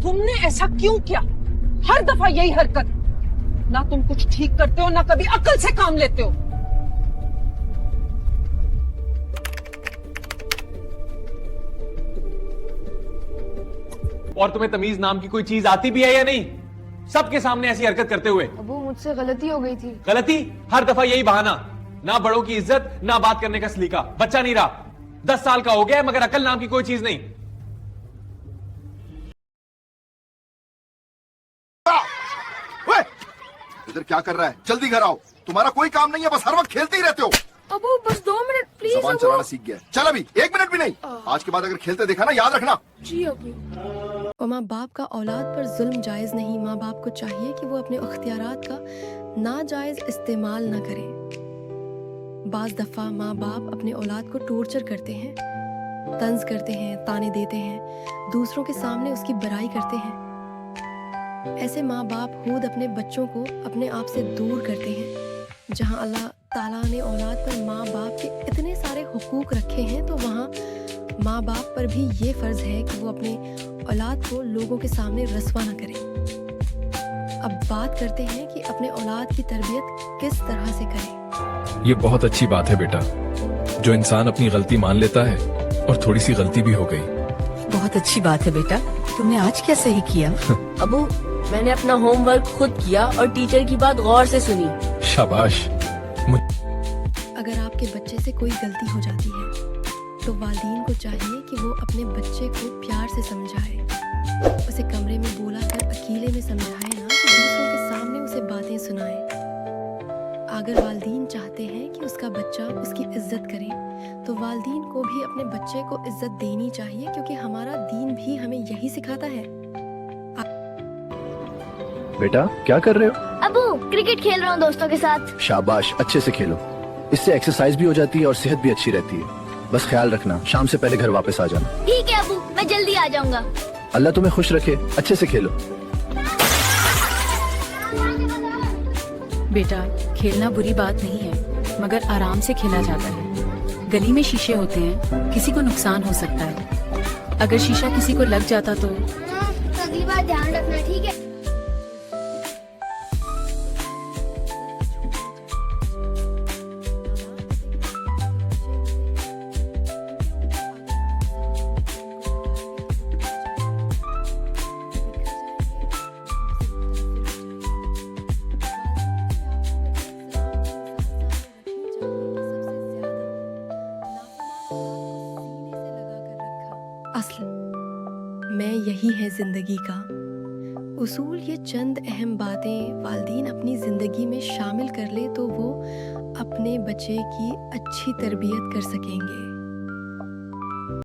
تم نے ایسا کیوں کیا؟ ہر دفعہ یہی حرکت. نہ تم کچھ ٹھیک کرتے ہو، نہ کبھی عقل سے کام لیتے ہو. اور تمہیں تمیز نام کی کوئی چیز آتی بھی ہے یا نہیں؟ سب کے سامنے ایسی حرکت کرتے ہوئے. ابو مجھ سے غلطی ہو گئی تھی. غلطی؟ ہر دفعہ یہی بہانہ. نہ بڑوں کی عزت، نہ بات کرنے کا سلیقہ. بچہ نہیں رہا، 10 سال کا ہو گیا ہے مگر عقل نام کی کوئی چیز نہیں. ادھر کیا کر رہا ہے؟ جلدی گھر آؤ. تمہارا کوئی کام نہیں ہے، بس ہر وقت کھیلتے ہی رہتے ہو. ابو بس 2 منٹ پلیز. زبان چلانا سیکھ گیا. چل ابھی 1 منٹ بھی نہیں. آج کے بعد اگر کھیلتے دیکھا نا، یاد رکھنا. جی ابو. ماں باپ کا اولاد پر ظلم جائز نہیں. ماں باپ کو چاہیے کہ وہ اپنے اختیارات کا ناجائز استعمال نہ کریں. بعض دفعہ ماں باپ اپنے اولاد کو ٹورچر کرتے ہیں، طنز کرتے ہیں، تانے دیتے ہیں، دوسروں کے سامنے اس کی برائی کرتے ہیں. ایسے ماں باپ خود اپنے بچوں کو اپنے آپ سے دور کرتے ہیں. جہاں اللہ تعالیٰ نے اولاد پر ماں باپ کے اتنے سارے حقوق رکھے ہیں تو وہاں ماں باپ پر بھی یہ فرض ہے کہ وہ اپنے اولاد کو لوگوں کے سامنے رسوا نہ کریں. اب بات کرتے ہیں کہ اپنے اولاد کی تربیت کس طرح سے کریں. یہ بہت اچھی بات ہے بیٹا، جو انسان اپنی غلطی مان لیتا ہے اور تھوڑی سی غلطی بھی ہو گئی. بہت اچھی بات ہے بیٹا، تم نے آج کیا صحیح کیا؟ ابو میں نے اپنا ہوم ورک خود کیا اور ٹیچر کی بات غور سے سنی. شاباش. اگر آپ کے بچے سے کوئی غلطی ہو جاتی ہے تو والدین کو چاہیے کہ وہ اپنے بچے کو پیار سے سمجھائے. اسے کمرے میں بولا کر اکیلے میں سمجھائے، نہ کہ دوسروں کے سامنے اسے باتیں سنائے. اگر والدین چاہتے ہیں کہ اس کا بچہ اس کی عزت کرے تو والدین کو بھی اپنے بچے کو عزت دینی چاہیے، کیونکہ ہمارا دین بھی ہمیں یہی سکھاتا ہے. بیٹا کیا کر رہے ہو؟ ابو کرکٹ کھیل رہا ہوں دوستوں کے ساتھ. شاباش، اچھے سے کھیلو. اس سے ایکسرسائز بھی ہو جاتی ہے اور صحت بھی اچھی رہتی ہے. بس خیال رکھنا شام سے پہلے گھر واپس آ جانا. ٹھیک ہے ابو، میں جلدی آ جاؤں گا. اللہ تمہیں خوش رکھے. اچھے سے کھیلو. بیٹا کھیلنا بری بات نہیں ہے، مگر آرام سے کھیلا جاتا ہے. گلی میں شیشے ہوتے ہیں، کسی کو نقصان ہو سکتا ہے. اگر شیشہ کسی کو لگ جاتا تو اگلی بار دھیان رکھنا، ٹھیک ہے؟ اصل میں یہی ہے زندگی کا اصول. یہ چند اہم باتیں والدین اپنی زندگی میں شامل کر لے تو وہ اپنے بچے کی اچھی تربیت کر سکیں گے.